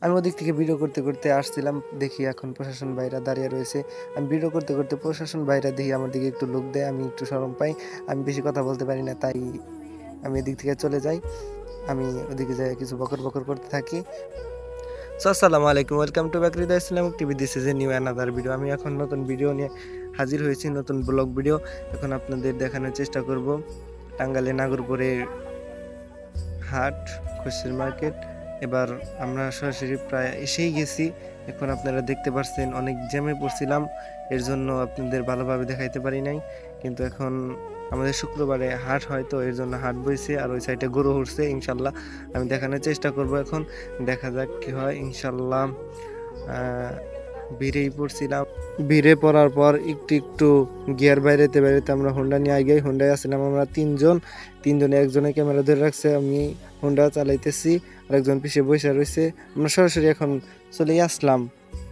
আমি ওদিক থেকে ভিডিও করতে করতে আসছিলাম, দেখি এখন প্রশাসন ভাইরা দাঁড়িয়ে রয়েছে। আমি ভিডিও করতে করতে প্রশাসন ভাইরা দেখি আমার দিকে একটু লুক দেয়, আমি একটু শরম পাই, আমি বেশি কথা বলতে পারি না, তাই আমি এদিক থেকে চলে যাই। আমি ওদিকে যাই কিছু বকর বকর করতে থাকি। সো আসসালামু আলাইকুম, welcome to back Hridoy Islamic TV. This is a new another video. আমি এখন নতুন ভিডিও নিয়ে হাজির হয়েছি, নতুন ব্লগ ভিডিও। এখন আপনাদের দেখানোর চেষ্টা করব টাঙ্গাইলে নাগরপুরে হাট, খুচরা মার্কেট। এবার আমরা সরাসরি প্রায় এসেই গেছি। এখন আপনারা দেখতে পাচ্ছেন অনেক জ্যামে পড়ছিলাম, এর জন্য আপনাদের ভালোভাবে দেখাইতে পারি নাই। কিন্তু এখন আমাদের শুক্রবারে হাট হয়, তো এর জন্য হাট বইছে, আর ওই সাইডে গরু উঠছে। ইনশাল্লাহ আমি দেখানোর চেষ্টা করব, এখন দেখা যাক কি হয়। ইনশাল্লাহ ভিড়েই পড়ছিলাম, ভিড়ে পড়ার পর একটু একটু গিয়ার বাইরেতে বাইরেতে আমরা হোন্ডা নিয়ে আগে হোন্ডায় আসছিলাম আমরা তিনজনে, একজনে ক্যামেরা ধরে রাখছে, আমি হোন্ডা চালাইতেছি, আরেকজন পিছিয়ে বসে রয়েছে। আমরা সরাসরি এখন চলে আসলাম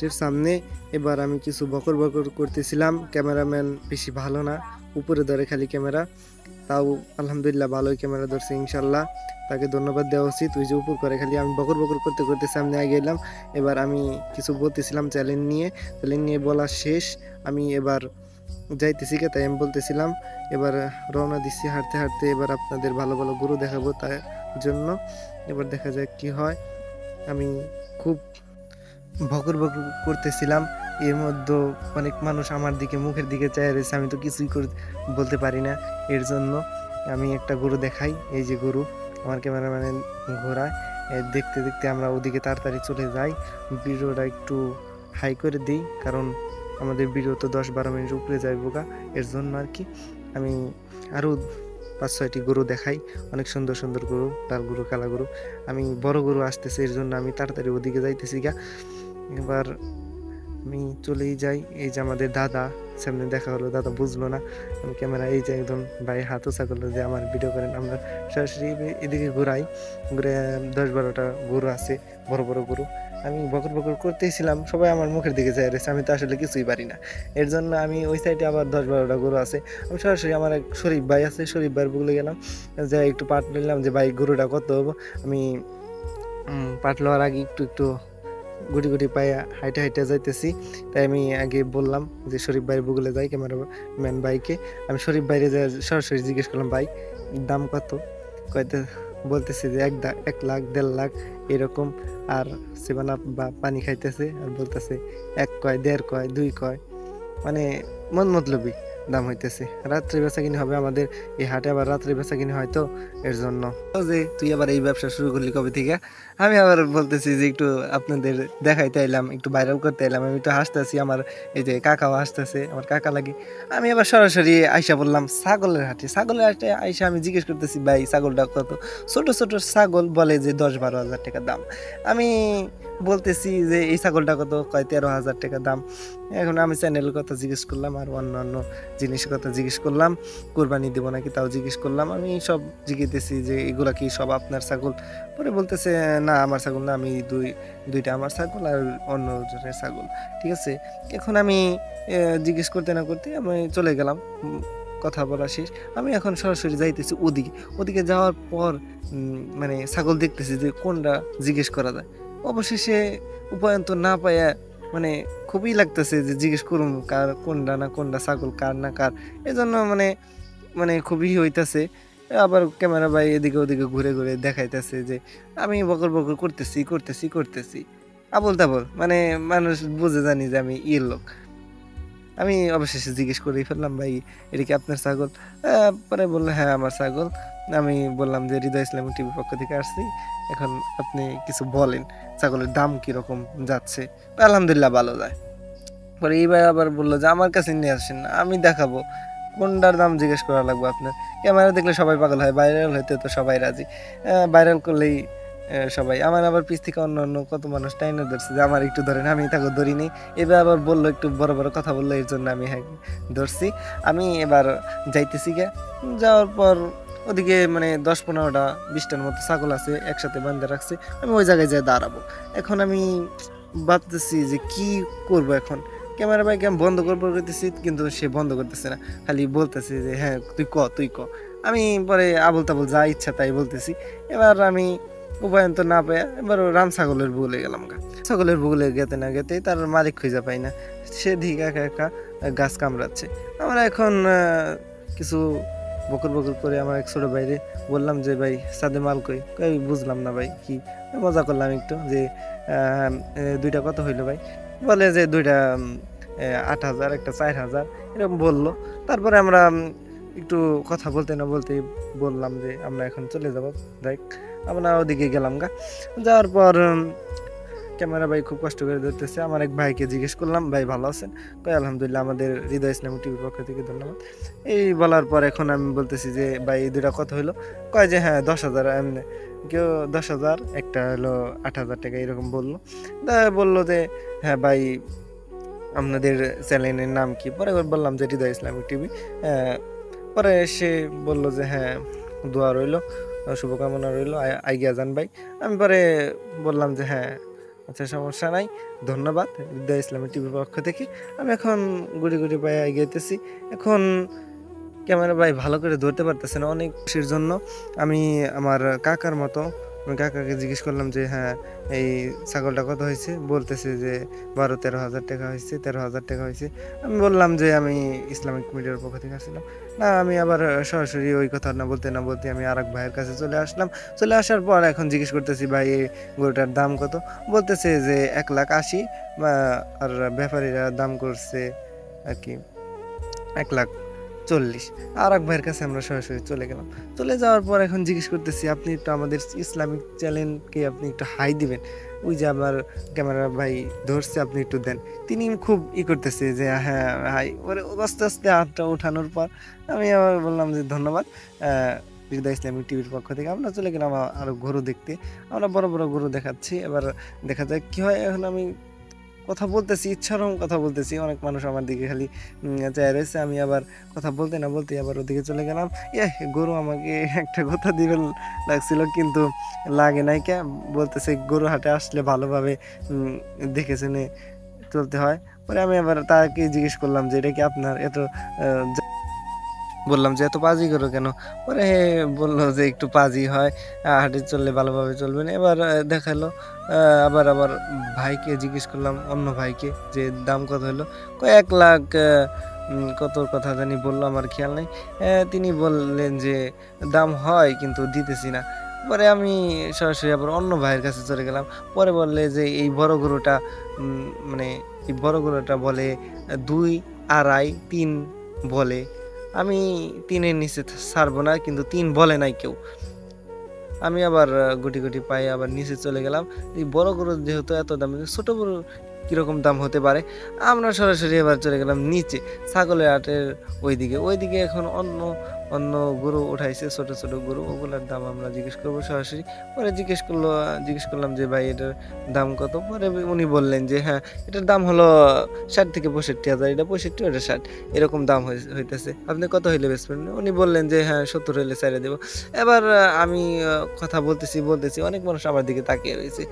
এর সামনে। এবার আমি কিছু বকর বকর করতেছিলাম, ক্যামেরাম্যান বেশি ভালো না, উপরে ধরে খালি ক্যামেরা, তাও আলহামদুলিল্লাহ ভালোই ক্যামেরা ধরছে। ইনশাল্লাহ তাকে ধন্যবাদ দেওয়া উচিত, ওই যে উপর করে খালি। আমি বকর বকর করতে করতে সামনে আগে এলাম। এবার আমি কিছু বলতেছিলাম চ্যালেঞ্জ নিয়ে বলা শেষ। আমি এবার যাইতেছি কে, তাই আমি বলতেছিলাম। এবার রওনা দিচ্ছি হাঁটতে হাঁটতে। এবার আপনাদের ভালো ভালো গরু দেখাবো, তার জন্য এবার দেখা যাক কি হয়। আমি খুব বকর বকর করতেছিলাম, এর মধ্যে অনেক মানুষ আমার দিকে মুখের দিকে চায় রয়েছে, আমি তো কিছুই বলতে পারি না। এর জন্য আমি একটা গরু দেখাই, এই যে গরু আমার ক্যামেরাম্যানের ঘোড়ায়। দেখতে দেখতে আমরা ওদিকে তাড়াতাড়ি চলে যাই। ভিডিওটা একটু হাই করে দিই, কারণ আমাদের ভিডিও তো 10-12 মিনিট উপরে যায় বোকা, এর জন্য আর কি। আমি আরও 5-6টি গরু দেখাই, অনেক সুন্দর সুন্দর গরু, লাল গরু, কালা গরু। আমি বড় গরু আসতেছে, এর জন্য আমি তাড়াতাড়ি ওদিকে যাইতেছি গা। এবার আমি চলেই যাই। এই যে আমাদের দাদা, সামনে দেখা হলো, দাদা বুঝলো না আমি ক্যামেরা, এই যে একদম ভাই হাত উঁচা করলো যে আমার ভিডিও করেন। আমরা সরাসরি এদিকে ঘুরে 10-12টা গরু আছে, বড় বড় গরু। আমি বকর বকর করতেছিলাম, সবাই আমার মুখের দিকে যায় রয়েছে, আমি তো আসলে কিছুই পারি না। এর জন্য আমি ওই সাইডে আবার 10-12টা গরু আছে। আমি সরাসরি আমার এক শরীফ ভাই আছে, শরীফ ভাইয়ের বলে গেলাম, যে একটু পাট নিলাম, যে ভাই গরুটা কত হবো। আমি পাট লওয়ার আগে একটু একটু গুটি গুটি পায়ে হাইটে হাইটে যাইতেছি, তাই আমি আগে বললাম যে শরীফ ভাইয়ের বুগলে যাই, ক্যামেরাম্যান ভাইকে। আমি শরীফ ভাইরে সরাসরি জিজ্ঞেস করলাম, ভাই দাম কত? কয়তে বলতেছে যে 1 লাখ 1.5 লাখ এরকম। আর 7 আপ বা পানি খাইতেছে, আর বলতেছে 1 কয়, 1.5 কয়, 2 কয়, মানে মন মতলবি দাম হইতেছে। রাত্রে বেচা কিনে হবে আমাদের এই হাটে, আবার রাত্রে বেচা কিনে হয়তো, এর জন্য। যে তুই আবার এই ব্যবসা শুরু করলি কবে থেকে? আমি আবার বলতেছি যে একটু আপনাদের দেখাইতে এলাম, একটু ভাইরাল করতে এলাম। আমি একটু হাসতেছি, আমার এই যে কাকাও হাসতেছে, আমার কাকা লাগে। আমি আবার সরাসরি আইসা বললাম ছাগলের হাটে আইসা আমি জিজ্ঞেস করতেছি, ভাই ছাগলটা কত? ছোট ছোট ছাগল বলে যে 10-12 হাজার টাকা দাম। আমি বলতেছি যে এই ছাগলটা কত? কয় 13,000 টাকা দাম। এখন আমি চ্যানেলের কথা জিজ্ঞেস করলাম, আর অন্যান্য জিনিসের কথা জিজ্ঞেস করলাম, কোরবানি দেবো নাকি তাও জিজ্ঞেস করলাম। আমি সব জিজ্ঞেতেছি যে এগুলা কি সব আপনার ছাগল? পরে বলতেছে না আমার ছাগল না, আমি দুইটা আমার ছাগল আর অন্য জনের ছাগল। ঠিক আছে, এখন আমি জিজ্ঞেস করতে না করতে আমি চলে গেলাম, কথা বলা শেষ। আমি এখন সরাসরি যাইতেছি ওদিকে যাওয়ার পর মানে ছাগল দেখতেছি যে কোনটা জিজ্ঞেস করা যায়। অবশেষে উপায়ন্ত না পাইয়া, মানে খুবই লাগতেছে যে জিজ্ঞেস করুন কার কোনটা না কোনটা ছাগল, কার না কার। এই জন্য মানে মানে খুবই হইতাছে। আবার ক্যামেরা ভাই এদিকে ওদিকে ঘুরে ঘুরে দেখাইতেছে যে আমি বকর বকর করতেছি আবল তাবল, মানে মানুষ বুঝে জানি যে আমি লোক। আমি অবশেষে জিজ্ঞেস করেই ফেললাম, ভাই এটা কি আপনার ছাগল? পরে বললো হ্যাঁ আমার ছাগল। আমি বললাম যে হৃদয় ইসলামিক টিভির পক্ষ থেকে আসছি, এখন আপনি কিছু বলেন ছাগলের দাম কিরকম যাচ্ছে? আলহামদুলিল্লাহ ভালো যায়। পরে এই ভাই আবার বললো যে আমার কাছে নিয়ে আসেন না, আমি দেখাবো। কোনটার দাম জিজ্ঞেস করা লাগবে আপনার? ক্যামেরা দেখলে সবাই পাগল হয়, ভাইরাল হইতে তো সবাই রাজি, ভাইরাল করলেই সবাই। আমার আবার পিছ থেকে অন্য অন্য কত মানুষ টাইনে ধরছে যে আমার একটু ধরেন, আমি তাকে ধরিনি। এবার আবার বললো একটু বড় বড় কথা বললো, এর জন্য আমি হ্যাঁ ধরছি। আমি এবার যাইতেছি গে, যাওয়ার পর ওদিকে মানে 10-15টা 20টার মতো ছাগল আছে, একসাথে বাঁধে রাখছে। আমি ওই জায়গায় যাই দাঁড়াবো। এখন আমি ভাবতেছি যে কি করব এখন। ক্যামেরা ভাইকে আমি বন্ধ করতেছি, কিন্তু সে বন্ধ করতেছে না, খালি বলতেছে যে হ্যাঁ তুই ক। আমি পরে আবল তাবল যা ইচ্ছা তাই বলতেছি। এবার আমি উপায়ন তো না পেয়ে এবার রাম ছাগলের বগলে গেলাম গা। ছাগলের বগলে গেতে না গেতেই তার মালিক খুঁজে পাই না, সে দিকে একা একা গাছ কামড়াচ্ছে। আমরা এখন কিছু বকুর বকুর করে আমার এক ছোট ভাইরে বললাম যে ভাই সাদে মাল কই, কই বুঝলাম না ভাই কি। মজা করলাম একটু যে দুইটা কত হইলো ভাই, বলে যে দুইটা 8,000 একটা 4,000 এরকম বললো। তারপরে আমরা একটু কথা বলতে না বলতে বললাম যে আমরা এখন চলে যাবো। দেখ আমরা ওদিকে গেলাম গা। যাওয়ার পর ক্যামেরা ভাই খুব কষ্ট করে ধরতেছে। আমার এক ভাইকে জিজ্ঞেস করলাম, ভাই ভালো আছেন? কয় আলহামদুলিল্লাহ, আমাদের হৃদয় ইসলামিক টিভির পক্ষ থেকে ধন্যবাদ। এই বলার পর এখন আমি বলতেছি যে ভাই এই দুটা কত হইলো? কয় যে হ্যাঁ 10,000, এমনি কেউ 10,000, একটা হলো 8,000 টাকা এরকম বললো। তা বললো যে হ্যাঁ ভাই আপনাদের চ্যানেলের নাম কি? পরে বললাম যে হৃদয় ইসলামিক টিভি। পরে সে বলল যে হ্যাঁ দোয়া রইলো, শুভকামনা রইলো, আইগিয়া যান ভাই। আমি পরে বললাম যে হ্যাঁ আচ্ছা সমস্যা নাই, ধন্যবাদ হৃদয় ইসলামিক টিভির পক্ষ থেকে। আমি এখন গুড়ি গুড়ি পায়ে এগিয়েতেছি। এখন ক্যামেরা ভাই ভালো করে ধরতে পারতেছে না অনেক খুশির জন্য। আমি আমার কাকার মতো আমি কাকাকে জিজ্ঞেস করলাম যে হ্যাঁ এই ছাগলটা কত হয়েছে? বলতেছে যে 12-13,000 টাকা হয়েছে, 13,000 টাকা হয়েছে। আমি বললাম যে আমি ইসলামিক মিডিয়ার পক্ষ থেকে আসছিলাম না। আমি আবার সরাসরি ওই কথা না বলতে না বলতে আমি আর এক ভাইয়ের কাছে চলে আসলাম। চলে আসার পর এখন জিজ্ঞেস করতেছি ভাই এই গরুটার দাম কত? বলতেছে যে 1,80,000, আর ব্যাপারীরা দাম করছে আর কি 1,40,000। আর এক ভাইয়ের কাছে আমরা সরাসরি চলে গেলাম। চলে যাওয়ার পর এখন জিজ্ঞেস করতেছি আপনি একটু আমাদের ইসলামিক চ্যানেলকে আপনি একটু হাই দিবেন, ওই যে আমার ক্যামেরা ভাই ধরছে আপনি একটু দেন। তিনি খুব করতেছে যে হ্যাঁ হাই, ওরে আস্তে আস্তে হাতটা ওঠানোর পর আমি আবার বললাম যে ধন্যবাদ হৃদয় ইসলামিক টিভির পক্ষ থেকে। আমরা চলে গেলাম আরো গরু দেখতে। আমরা বড় বড় গরু দেখাচ্ছি, এবার দেখা যায় কি হয়। এখন আমি কথা বলতেছি, ইচ্ছারম কথা বলতেছি, অনেক মানুষ আমার দিকে খালি চায় রয়েছে। আমি আবার কথা বলতে না বলতে আবার ওদিকে চলে গেলাম। গরু আমাকে একটা কথা দিবে লাগছিল কিন্তু লাগে নাই কে। বলতেছে গরু হাটে আসলে ভালোভাবে দেখে শুনে চলতে হয়। পরে আমি আবার তাকে জিজ্ঞেস করলাম যে এটা কি আপনার এত বললাম যে এত পাজি করো কেন? পরে বললো যে একটু পাজি হয়, হাঁটে চললে ভালোভাবে চলবে না। এবার দেখালো আবার আবার ভাইকে জিজ্ঞেস করলাম, অন্য ভাইকে যে দাম কত হলো? কয় 1,00,000 কত কথা জানি বললো, আমার খেয়াল নেই। তিনি বললেন যে দাম হয় কিন্তু দিতেছি না। পরে আমি সরাসরি আবার অন্য ভাইয়ের কাছে চলে গেলাম। পরে বললে যে এই বড় গরুটা মানে এই বড় গরুটা বলে 2, 2.5, 3 বলে। আমি 3-এর নিচে ছাড়বো না, কিন্তু 3 বলে নাই কেউ। আমি আবার গুটি গুটি পায়ে আবার নিচে চলে গেলাম। এই বড় গরু যেহেতু এত দাম, ছোট গরু কিরকম দাম হতে পারে? আমরা সরাসরি এবার চলে গেলাম নিচে ছাগলের হাটের ওইদিকে এখন অন্য অন্য গরু উঠাইছে, ছোট ছোট গরু, ওগুলোর দাম আমরা জিজ্ঞেস করবো সরাসরি। পরে জিজ্ঞেস করলাম যে ভাই এটার দাম কত? পরে উনি বললেন যে হ্যাঁ এটার দাম হলো 60-65,000, এটা 65, ওটা 60, এরকম দাম হইতেছে। আপনি কত হইলে বেচবেন? উনি বললেন যে হ্যাঁ 70 হইলে ছেড়ে দেবো। এবার আমি কথা বলতেছি, অনেক মানুষ আমার দিকে তাকিয়ে রয়েছে।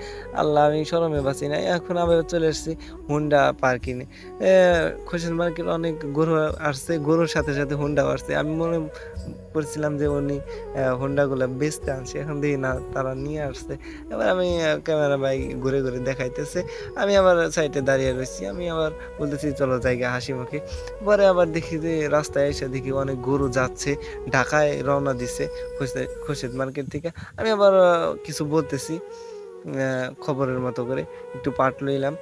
আল্লাহ, আমি শরমে বাঁচি না। এখন আমি চলে এসেছি হুন্ডা পার্কিংয়ে। খোসেন মার্কেট অনেক গরু আসছে, গরুর সাথে সাথে হুন্ডাও আসছে। আমি মনে করছিলাম যে উনি হুন্ডাগুলো বেচতে আনছে, এখন দেখি না তারা নিয়ে আসছে। এবার আমি ক্যামেরা ভাই ঘুরে ঘুরে দেখাইতেছে, আমি আবার সাইডে দাঁড়িয়ে রয়েছি। আমি আবার বলতেছি চলো জায়গা হাসি মুখে। পরে আবার দেখি যে রাস্তায় এসে দেখি অনেক গরু যাচ্ছে, ঢাকায় রওনা দিছে খোরশেদ মার্কেট থেকে। আমি আবার কিছু বলতেছি খবরের মতো করে, একটু পাঠ লইলাম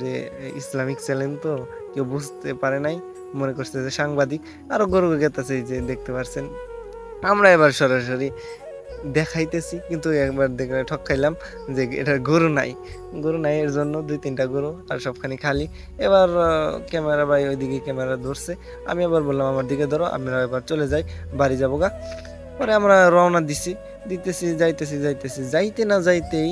যে ইসলামিক চ্যানেল তো কেউ বুঝতে পারে নাই, মনে করছে যে সাংবাদিক। আরো গরু গেতাছে যে দেখতে পাচ্ছেন। আমরা এবার সরাসরি দেখাইতেছি, কিন্তু একবার দেখে ঠক খাইলাম যে এটা গরু নাই এর জন্য 2-3টা গরু আর সবখানি খালি। এবার ক্যামেরা ভাই ওইদিকে ক্যামেরা ধরছে। আমি আবার বললাম আমার দিকে ধরো, আমরা এবার চলে যাই, বাড়ি যাবো গা। পরে আমরা রওনা যাইতে না যাইতেই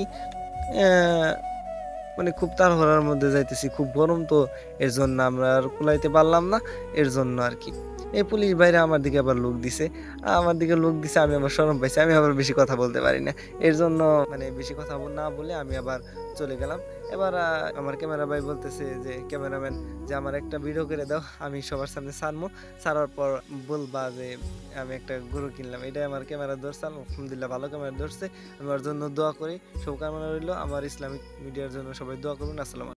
মানে খুব তাড়াহুড়ার মধ্যে যাইতেছি, খুব গরম তো, এর জন্য আমরা আর কুলাইতে পারলাম না, এর জন্য আর কি। এই পুলিশ ভাইরা আমার দিকে আবার লোক দিছে, আমি আবার শরম পাইছি, আমি আবার বেশি কথা বলতে পারি না, এর জন্য মানে বেশি কথা না বলে আমি আবার চলে গেলাম। এবার আমার ক্যামেরা ভাই বলতেছে যে ক্যামেরাম্যান, যে আমার একটা ভিডিও করে দাও, আমি সবার সামনে ছাড়বো, ছাড়ার পর বলবা যে আমি একটা গরু কিনলাম। এটাই আমার ক্যামেরা ধরছে, আলহামদুলিল্লাহ ভালো ক্যামেরা ধরছে। আমার জন্য দোয়া করি, শুভকামনা রইল। আমার ইসলামিক মিডিয়ার জন্য সবাই দোয়া করুন। আসসালাম।